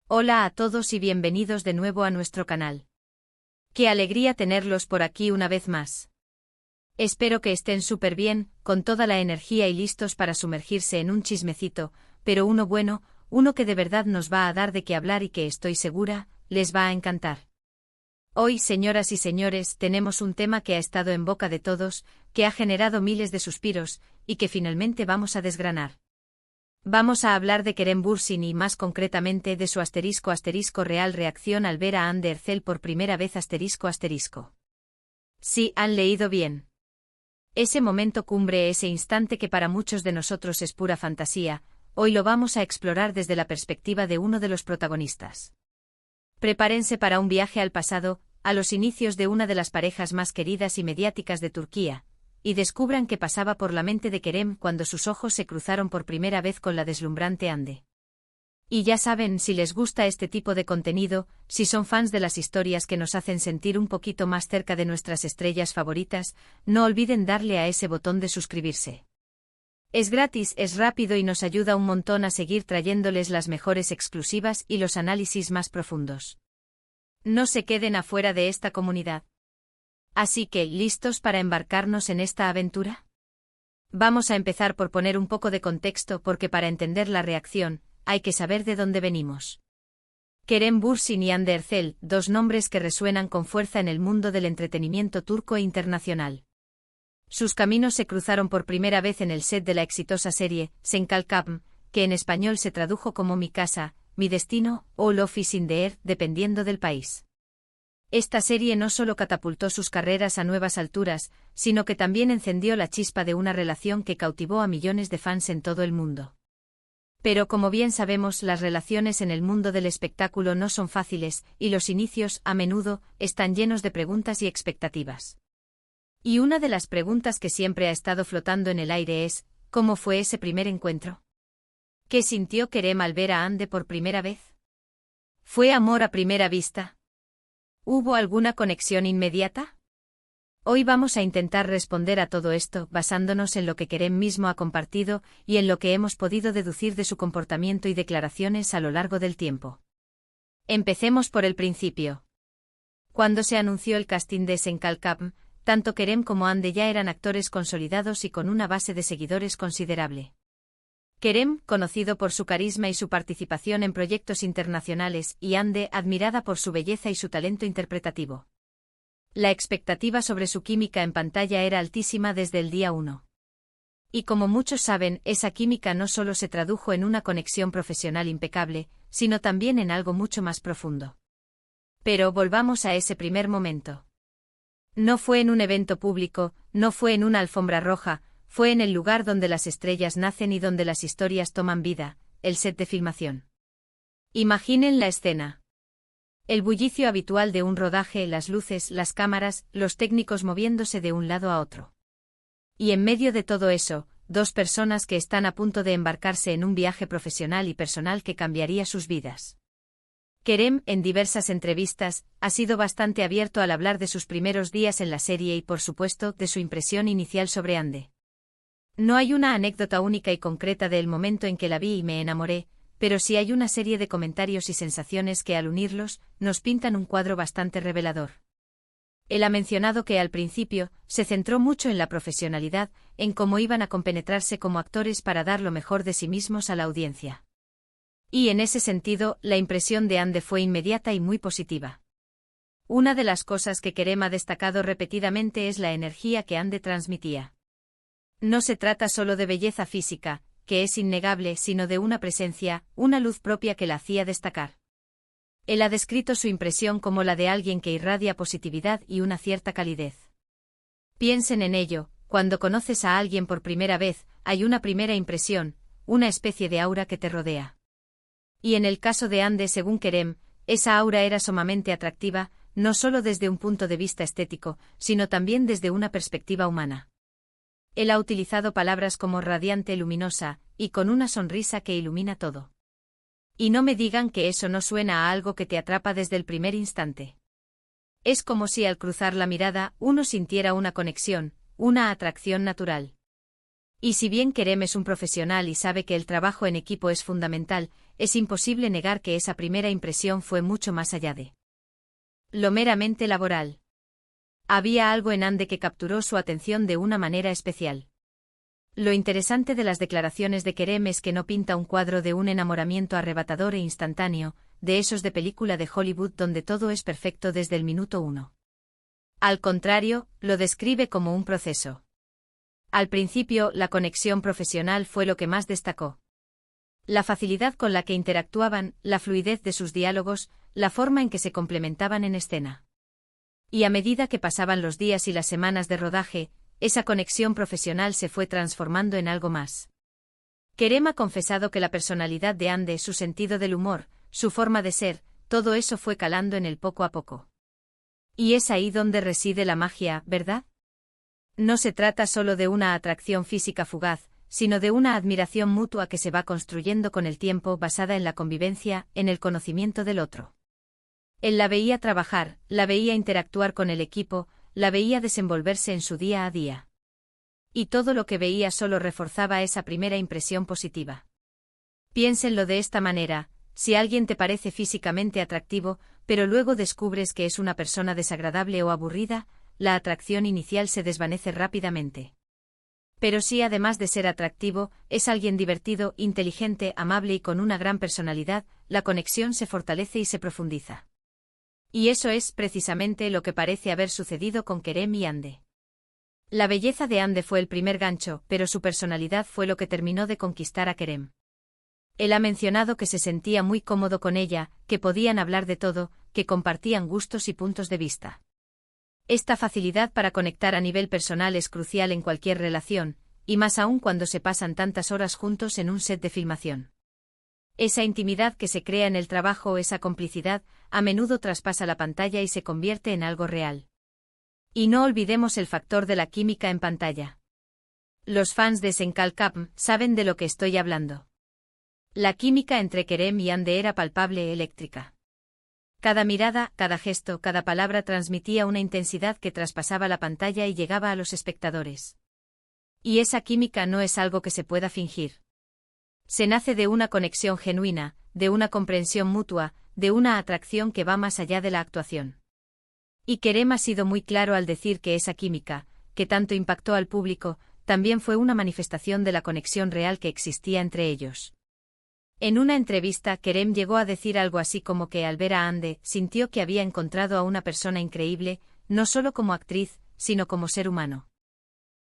Hola a todos y bienvenidos de nuevo a nuestro canal. Qué alegría tenerlos por aquí una vez más. Espero que estén súper bien, con toda la energía y listos para sumergirse en un chismecito, pero uno bueno, uno que de verdad nos va a dar de qué hablar y que estoy segura, les va a encantar. Hoy, señoras y señores, tenemos un tema que ha estado en boca de todos, que ha generado miles de suspiros, y que finalmente vamos a desgranar. Vamos a hablar de Kerem Bürsin y más concretamente de su *** real reacción al ver a Hande Erçel por primera vez ***. Sí, han leído bien. Ese momento cumbre, ese instante que para muchos de nosotros es pura fantasía, hoy lo vamos a explorar desde la perspectiva de uno de los protagonistas. Prepárense para un viaje al pasado, a los inicios de una de las parejas más queridas y mediáticas de Turquía, y descubran qué pasaba por la mente de Kerem cuando sus ojos se cruzaron por primera vez con la deslumbrante Hande. Y ya saben, si les gusta este tipo de contenido, si son fans de las historias que nos hacen sentir un poquito más cerca de nuestras estrellas favoritas, no olviden darle a ese botón de suscribirse. Es gratis, es rápido y nos ayuda un montón a seguir trayéndoles las mejores exclusivas y los análisis más profundos. No se queden afuera de esta comunidad. Así que, ¿listos para embarcarnos en esta aventura? Vamos a empezar por poner un poco de contexto porque para entender la reacción, hay que saber de dónde venimos. Kerem Bürsin y Hande Erçel, dos nombres que resuenan con fuerza en el mundo del entretenimiento turco e internacional. Sus caminos se cruzaron por primera vez en el set de la exitosa serie, Sen Kalkam, que en español se tradujo como Mi casa, mi destino, o Love is in the air, dependiendo del país. Esta serie no solo catapultó sus carreras a nuevas alturas, sino que también encendió la chispa de una relación que cautivó a millones de fans en todo el mundo. Pero como bien sabemos, las relaciones en el mundo del espectáculo no son fáciles, y los inicios, a menudo, están llenos de preguntas y expectativas. Y una de las preguntas que siempre ha estado flotando en el aire es, ¿cómo fue ese primer encuentro? ¿Qué sintió Kerem al ver a Hande por primera vez? ¿Fue amor a primera vista? ¿Hubo alguna conexión inmediata? Hoy vamos a intentar responder a todo esto basándonos en lo que Kerem mismo ha compartido y en lo que hemos podido deducir de su comportamiento y declaraciones a lo largo del tiempo. Empecemos por el principio. Cuando se anunció el casting de Sen Kalkam, tanto Kerem como Hande ya eran actores consolidados y con una base de seguidores considerable. Kerem, conocido por su carisma y su participación en proyectos internacionales, y Hande, admirada por su belleza y su talento interpretativo. La expectativa sobre su química en pantalla era altísima desde el día 1. Y como muchos saben, esa química no solo se tradujo en una conexión profesional impecable, sino también en algo mucho más profundo. Pero volvamos a ese primer momento. No fue en un evento público, no fue en una alfombra roja, fue en el lugar donde las estrellas nacen y donde las historias toman vida, el set de filmación. Imaginen la escena. El bullicio habitual de un rodaje, las luces, las cámaras, los técnicos moviéndose de un lado a otro. Y en medio de todo eso, dos personas que están a punto de embarcarse en un viaje profesional y personal que cambiaría sus vidas. Kerem, en diversas entrevistas, ha sido bastante abierto al hablar de sus primeros días en la serie y, por supuesto, de su impresión inicial sobre Hande. No hay una anécdota única y concreta del momento en que la vi y me enamoré, pero sí hay una serie de comentarios y sensaciones que al unirlos, nos pintan un cuadro bastante revelador. Él ha mencionado que al principio, se centró mucho en la profesionalidad, en cómo iban a compenetrarse como actores para dar lo mejor de sí mismos a la audiencia. Y en ese sentido, la impresión de Hande fue inmediata y muy positiva. Una de las cosas que Kerem ha destacado repetidamente es la energía que Hande transmitía. No se trata solo de belleza física, que es innegable, sino de una presencia, una luz propia que la hacía destacar. Él ha descrito su impresión como la de alguien que irradia positividad y una cierta calidez. Piensen en ello, cuando conoces a alguien por primera vez, hay una primera impresión, una especie de aura que te rodea. Y en el caso de Hande, según Kerem, esa aura era sumamente atractiva, no solo desde un punto de vista estético, sino también desde una perspectiva humana. Él ha utilizado palabras como radiante, luminosa, y con una sonrisa que ilumina todo. Y no me digan que eso no suena a algo que te atrapa desde el primer instante. Es como si al cruzar la mirada, uno sintiera una conexión, una atracción natural. Y si bien Kerem es un profesional y sabe que el trabajo en equipo es fundamental, es imposible negar que esa primera impresión fue mucho más allá de lo meramente laboral. Había algo en Ande que capturó su atención de una manera especial. Lo interesante de las declaraciones de Kerem es que no pinta un cuadro de un enamoramiento arrebatador e instantáneo, de esos de película de Hollywood donde todo es perfecto desde el minuto uno. Al contrario, lo describe como un proceso. Al principio, la conexión profesional fue lo que más destacó. La facilidad con la que interactuaban, la fluidez de sus diálogos, la forma en que se complementaban en escena. Y a medida que pasaban los días y las semanas de rodaje, esa conexión profesional se fue transformando en algo más. Kerem ha confesado que la personalidad de Ande, su sentido del humor, su forma de ser, todo eso fue calando en él poco a poco. Y es ahí donde reside la magia, ¿verdad? No se trata solo de una atracción física fugaz, sino de una admiración mutua que se va construyendo con el tiempo basada en la convivencia, en el conocimiento del otro. Él la veía trabajar, la veía interactuar con el equipo, la veía desenvolverse en su día a día. Y todo lo que veía solo reforzaba esa primera impresión positiva. Piénsenlo de esta manera: si alguien te parece físicamente atractivo, pero luego descubres que es una persona desagradable o aburrida, la atracción inicial se desvanece rápidamente. Pero si además de ser atractivo, es alguien divertido, inteligente, amable y con una gran personalidad, la conexión se fortalece y se profundiza. Y eso es precisamente lo que parece haber sucedido con Kerem y Ande. La belleza de Ande fue el primer gancho, pero su personalidad fue lo que terminó de conquistar a Kerem. Él ha mencionado que se sentía muy cómodo con ella, que podían hablar de todo, que compartían gustos y puntos de vista. Esta facilidad para conectar a nivel personal es crucial en cualquier relación, y más aún cuando se pasan tantas horas juntos en un set de filmación. Esa intimidad que se crea en el trabajo o esa complicidad, a menudo traspasa la pantalla y se convierte en algo real. Y no olvidemos el factor de la química en pantalla. Los fans de Senkalkam saben de lo que estoy hablando. La química entre Kerem y Ande era palpable, eléctrica. Cada mirada, cada gesto, cada palabra transmitía una intensidad que traspasaba la pantalla y llegaba a los espectadores. Y esa química no es algo que se pueda fingir. Se nace de una conexión genuina, de una comprensión mutua, de una atracción que va más allá de la actuación. Y Kerem ha sido muy claro al decir que esa química, que tanto impactó al público, también fue una manifestación de la conexión real que existía entre ellos. En una entrevista, Kerem llegó a decir algo así como que al ver a Ande, sintió que había encontrado a una persona increíble, no solo como actriz, sino como ser humano.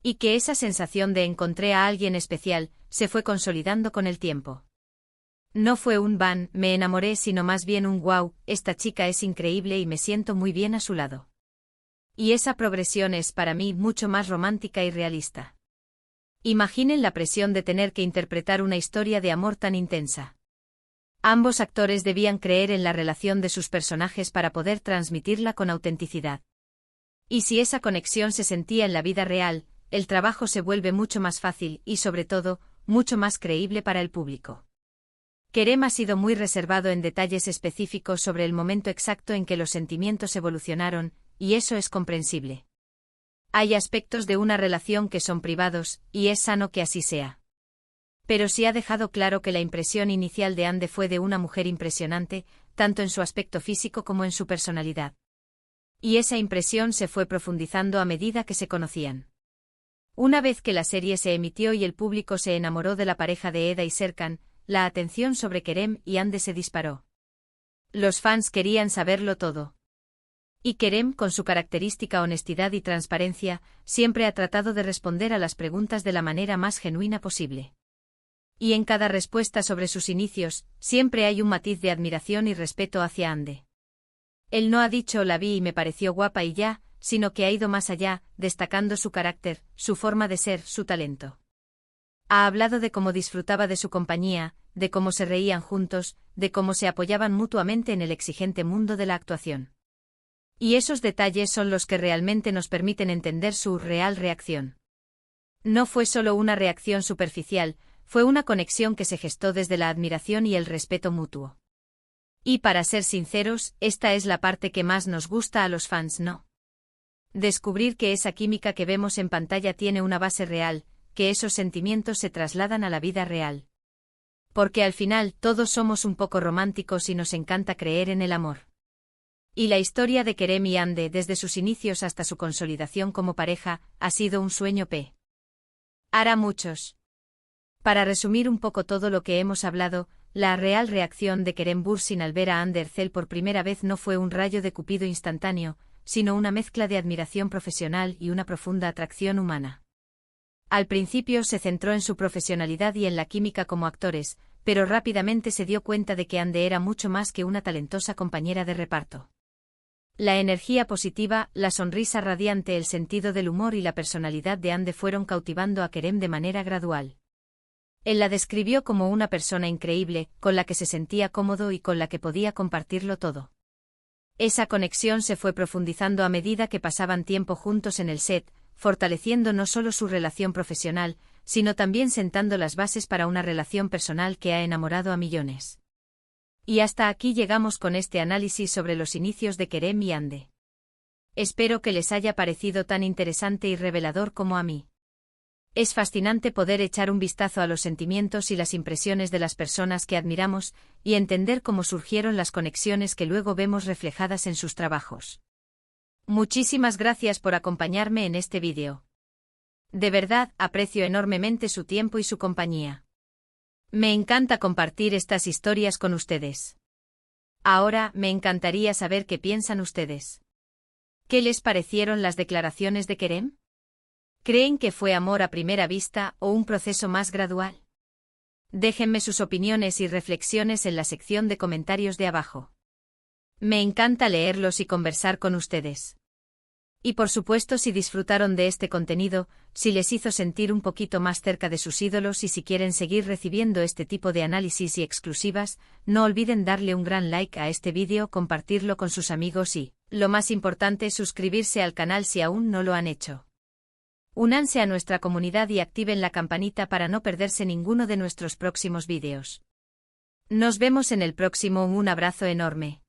Y que esa sensación de encontré a alguien especial, se fue consolidando con el tiempo. No fue un me enamoré, sino más bien un wow, esta chica es increíble y me siento muy bien a su lado. Y esa progresión es para mí mucho más romántica y realista. Imaginen la presión de tener que interpretar una historia de amor tan intensa. Ambos actores debían creer en la relación de sus personajes para poder transmitirla con autenticidad. Y si esa conexión se sentía en la vida real, el trabajo se vuelve mucho más fácil y, sobre todo, mucho más creíble para el público. Kerem ha sido muy reservado en detalles específicos sobre el momento exacto en que los sentimientos evolucionaron, y eso es comprensible. Hay aspectos de una relación que son privados, y es sano que así sea. Pero sí ha dejado claro que la impresión inicial de Ande fue de una mujer impresionante, tanto en su aspecto físico como en su personalidad. Y esa impresión se fue profundizando a medida que se conocían. Una vez que la serie se emitió y el público se enamoró de la pareja de Eda y Serkan, la atención sobre Kerem y Ande se disparó. Los fans querían saberlo todo. Y Kerem, con su característica honestidad y transparencia, siempre ha tratado de responder a las preguntas de la manera más genuina posible. Y en cada respuesta sobre sus inicios, siempre hay un matiz de admiración y respeto hacia Ande. Él no ha dicho la vi y me pareció guapa y ya, sino que ha ido más allá, destacando su carácter, su forma de ser, su talento. Ha hablado de cómo disfrutaba de su compañía, de cómo se reían juntos, de cómo se apoyaban mutuamente en el exigente mundo de la actuación. Y esos detalles son los que realmente nos permiten entender su real reacción. No fue solo una reacción superficial, fue una conexión que se gestó desde la admiración y el respeto mutuo. Y para ser sinceros, esta es la parte que más nos gusta a los fans, ¿no? Descubrir que esa química que vemos en pantalla tiene una base real, que esos sentimientos se trasladan a la vida real. Porque al final todos somos un poco románticos y nos encanta creer en el amor. Y la historia de Kerem y Hande desde sus inicios hasta su consolidación como pareja ha sido un sueño p. Hará muchos. Para resumir un poco todo lo que hemos hablado, la real reacción de Kerem Bürsin al ver a Hande Erçel por primera vez no fue un rayo de Cupido instantáneo, sino una mezcla de admiración profesional y una profunda atracción humana. Al principio se centró en su profesionalidad y en la química como actores, pero rápidamente se dio cuenta de que Hande era mucho más que una talentosa compañera de reparto. La energía positiva, la sonrisa radiante, el sentido del humor y la personalidad de Hande fueron cautivando a Kerem de manera gradual. Él la describió como una persona increíble, con la que se sentía cómodo y con la que podía compartirlo todo. Esa conexión se fue profundizando a medida que pasaban tiempo juntos en el set, fortaleciendo no solo su relación profesional, sino también sentando las bases para una relación personal que ha enamorado a millones. Y hasta aquí llegamos con este análisis sobre los inicios de Kerem y Hande. Espero que les haya parecido tan interesante y revelador como a mí. Es fascinante poder echar un vistazo a los sentimientos y las impresiones de las personas que admiramos y entender cómo surgieron las conexiones que luego vemos reflejadas en sus trabajos. Muchísimas gracias por acompañarme en este vídeo. De verdad, aprecio enormemente su tiempo y su compañía. Me encanta compartir estas historias con ustedes. Ahora, me encantaría saber qué piensan ustedes. ¿Qué les parecieron las declaraciones de Kerem? ¿Creen que fue amor a primera vista o un proceso más gradual? Déjenme sus opiniones y reflexiones en la sección de comentarios de abajo. Me encanta leerlos y conversar con ustedes. Y por supuesto, si disfrutaron de este contenido, si les hizo sentir un poquito más cerca de sus ídolos y si quieren seguir recibiendo este tipo de análisis y exclusivas, no olviden darle un gran like a este vídeo, compartirlo con sus amigos y, lo más importante, suscribirse al canal si aún no lo han hecho. Únanse a nuestra comunidad y activen la campanita para no perderse ninguno de nuestros próximos vídeos. Nos vemos en el próximo. Un abrazo enorme.